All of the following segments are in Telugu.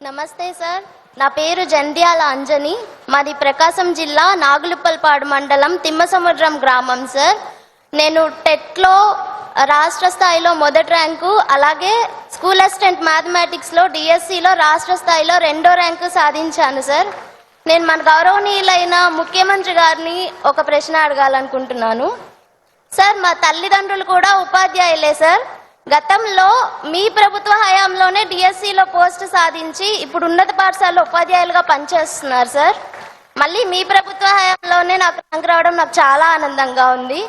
నమస్తే సార్, నా పేరు జంధ్యాల అంజని. మాది ప్రకాశం జిల్లా నాగులుప్పల్పాడు మండలం తిమ్మసముద్రం గ్రామం సార్. నేను టెట్లో రాష్ట్ర స్థాయిలో మొదటి ర్యాంకు, అలాగే స్కూల్ అసిస్టెంట్ మ్యాథమెటిక్స్లో డిఎస్సిలో రాష్ట్ర స్థాయిలో 2వ ర్యాంకు సాధించాను సార్. నేను మన గౌరవనీయులైన ముఖ్యమంత్రి గారిని ఒక ప్రశ్న అడగాలనుకుంటున్నాను సార్. మా తల్లిదండ్రులు కూడా ఉపాధ్యాయులే సార్. గతంలో మీ ప్రభుత్వ హయాంలోనే డిఎస్సిలో పోస్ట్ సాధించి ఇప్పుడు ఉన్నత పాఠశాలలో ఉపాధ్యాయులుగా పనిచేస్తున్నారు సార్. మళ్ళీ మీ ప్రభుత్వ హయాంలోనే నాకు ర్యాంక్ రావడం నాకు చాలా ఆనందంగా ఉంది.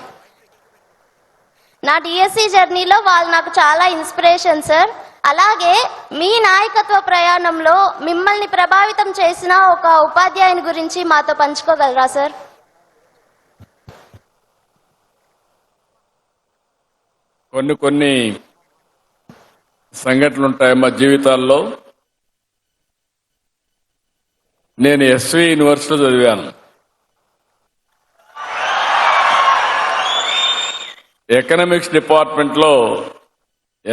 నా డిఎస్సి జర్నీలో వాళ్ళు నాకు చాలా ఇన్స్పిరేషన్ సార్. అలాగే మీ నాయకత్వ ప్రయాణంలో మిమ్మల్ని ప్రభావితం చేసిన ఒక ఉపాధ్యాయుని గురించి మాతో పంచుకోగలరా సార్? కొన్ని సంఘటనలు ఉంటాయి మా జీవితాల్లో. నేను ఎస్వి యూనివర్సిటీలో చదివాను. ఎకనామిక్స్ డిపార్ట్మెంట్లో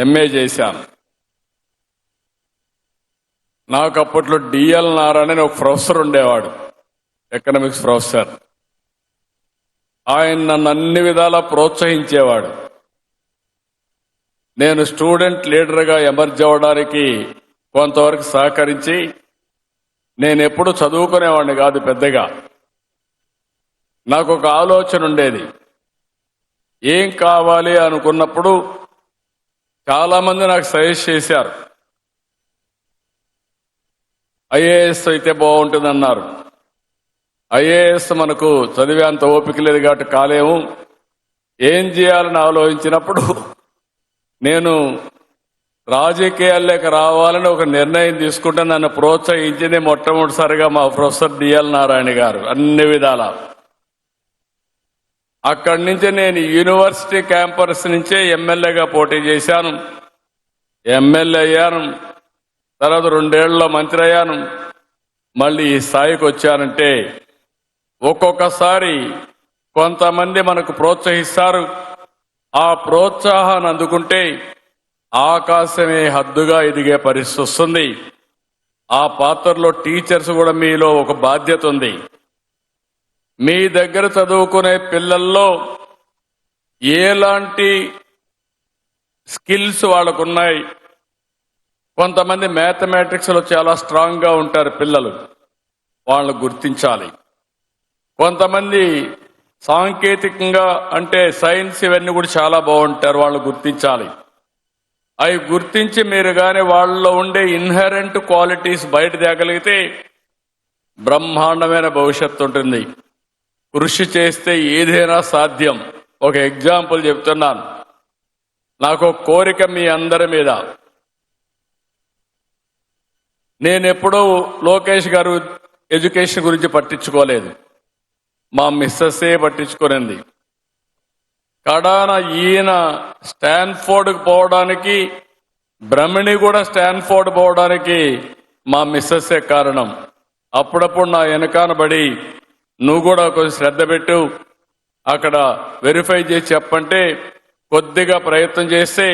ఎంఏ చేశాను. నాకు అప్పట్లో డిఎల్ నారాయణ అని ఒక ప్రొఫెసర్ ఉండేవాడు, ఎకనామిక్స్ ప్రొఫెసర్. ఆయన నన్ను అన్ని విధాలా ప్రోత్సహించేవాడు. నేను స్టూడెంట్ లీడర్గా ఎమర్జ్ అవ్వడానికి కొంతవరకు సహకరించి, నేను ఎప్పుడు చదువుకునేవాడిని కాదు పెద్దగా. నాకు ఒక ఆలోచన ఉండేది, ఏం కావాలి అనుకున్నప్పుడు చాలామంది నాకు సజెస్ట్ చేశారు. ఐఏఎస్ అయితే బాగుంటుందన్నారు. ఐఏఎస్ మనకు చదివేంత ఓపిక లేదు కాబట్టి కాలేము. ఏం చేయాలని ఆలోచించినప్పుడు నేను రాజకీయాల్లోకి రావాలని ఒక నిర్ణయం తీసుకుంటే నన్ను ప్రోత్సహించింది మొట్టమొదటిసారిగా మా ప్రొఫెసర్ డిఎల్ నారాయణ గారు అన్ని విధాల. అక్కడి నుంచి నేను యూనివర్సిటీ క్యాంపస్ నుంచే ఎమ్మెల్యేగా పోటీ చేశాను. ఎమ్మెల్యే అయ్యాను. తర్వాత 2 ఏళ్లలో మంత్రి అయ్యాను. మళ్ళీ ఈ స్థాయికి వచ్చానంటే ఒక్కొక్కసారి కొంతమంది మనకు ప్రోత్సహిస్తారు. ఆ ప్రోత్సాహాన్ని అందుకుంటే ఆకాశమే హద్దుగా ఎదిగే పరిస్థితి వస్తుంది. ఆ పాత్రలో టీచర్స్ కూడా మీలో ఒక బాధ్యత ఉంది. మీ దగ్గర చదువుకునే పిల్లల్లో ఎలాంటి స్కిల్స్ వాళ్ళకున్నాయి. కొంతమంది మ్యాథమెటిక్స్లో చాలా స్ట్రాంగ్గా ఉంటారు పిల్లలు, వాళ్ళని గుర్తించాలి. కొంతమంది సాంకేతికంగా అంటే సైన్స్ ఇవన్నీ కూడా చాలా బాగుంటారు, వాళ్ళని గుర్తించాలి. అవి గుర్తించి మీరు కానీ వాళ్ళలో ఉండే ఇన్హెరెంట్ క్వాలిటీస్ బయట తేగలిగితే బ్రహ్మాండమైన భవిష్యత్తు ఉంటుంది. కృషి చేస్తే ఏదైనా సాధ్యం. ఒక ఎగ్జాంపుల్ చెప్తున్నాను. నాకు ఒక కోరిక మీ అందరి మీద. నేనెప్పుడూ లోకేష్ గారు ఎడ్యుకేషన్ గురించి పట్టించుకోలేదు, మా మిస్సెస్సే పట్టించుకునేది. కడాన ఈయన స్టాన్ఫోర్డ్కి పోవడానికి, బ్రహ్మణి కూడా స్టాన్ఫోర్డ్ పోవడానికి మా మిస్సెస్సే కారణం. అప్పుడప్పుడు నా వెనకానబడి నువ్వు కూడా కొంచెం శ్రద్ధ పెట్టు, అక్కడ వెరిఫై చేసి చెప్పంటే కొద్దిగా ప్రయత్నం చేస్తే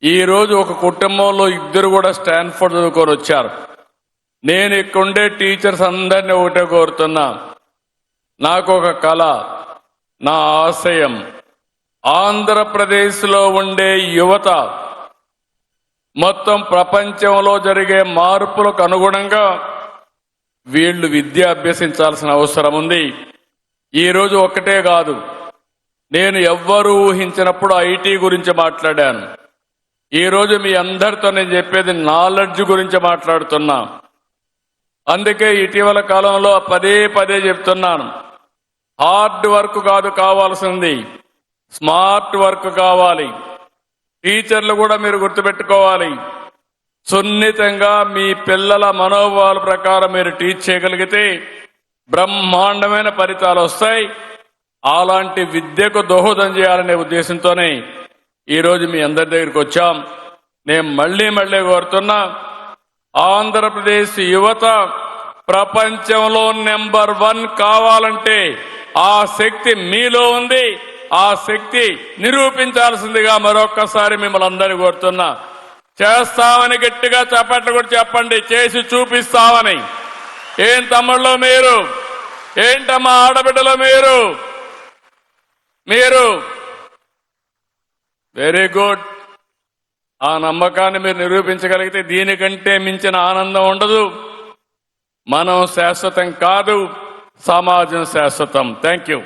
ఈరోజు ఒక కుటుంబంలో 2 కూడా స్టాన్ఫోర్డ్ చదువుకొని వచ్చారు. నేను ఇక్కడుండే టీచర్స్ అందరినీ ఒకటే కోరుతున్నా, నాకు ఒక కళ, నా ఆశయం, ఆంధ్రప్రదేశ్లో ఉండే యువత మొత్తం ప్రపంచంలో జరిగే మార్పులకు అనుగుణంగా వీళ్ళు విద్య అభ్యసించాల్సిన అవసరం ఉంది. ఈరోజు ఒక్కటే కాదు, నేను ఎవ్వరూ ఊహించినప్పుడు ఐటీ గురించి మాట్లాడాను. ఈరోజు మీ అందరితో నేను చెప్పేది నాలెడ్జ్ గురించి మాట్లాడుతున్నా. అందుకే ఇటీవల కాలంలో పదే చెప్తున్నాను, హార్డ్ వర్క్ కాదు కావాల్సింది, స్మార్ట్ వర్క్ కావాలి. టీచర్లు కూడా మీరు గుర్తుపెట్టుకోవాలి. సున్నితంగా మీ పిల్లల మనోభావాల ప్రకారం మీరు టీచ్ చేయగలిగితే బ్రహ్మాండమైన ఫలితాలు వస్తాయి. అలాంటి విద్యకు దోహదం చేయాలనే ఉద్దేశంతోనే ఈరోజు మీ అందరి దగ్గరికి వచ్చాం. నేను మళ్ళీ కోరుతున్నా, ఆంధ్రప్రదేశ్ యువత ప్రపంచంలో నెంబర్ 1 కావాలంటే ఆ శక్తి మీలో ఉంది. ఆ శక్తి నిరూపించాల్సిందిగా మరొక్కసారి మిమ్మల్ని అందరినీ కోరుతున్నా. చేస్తామని గట్టిగా చప్పట్లు కూడా చెప్పండి. చేసి చూపిస్తామని. ఏం తమ్ముళ్ళు మీరు, ఏంటమ్మా ఆడబిడ్డలు మీరు వెరీ గుడ్. ఆ నమ్మకాన్ని మీరు నిరూపించగలిగితే దీనికంటే మించిన ఆనందం ఉండదు. మనం శాశ్వతం కాదు, సమాజం శాశ్వతం. Thank you.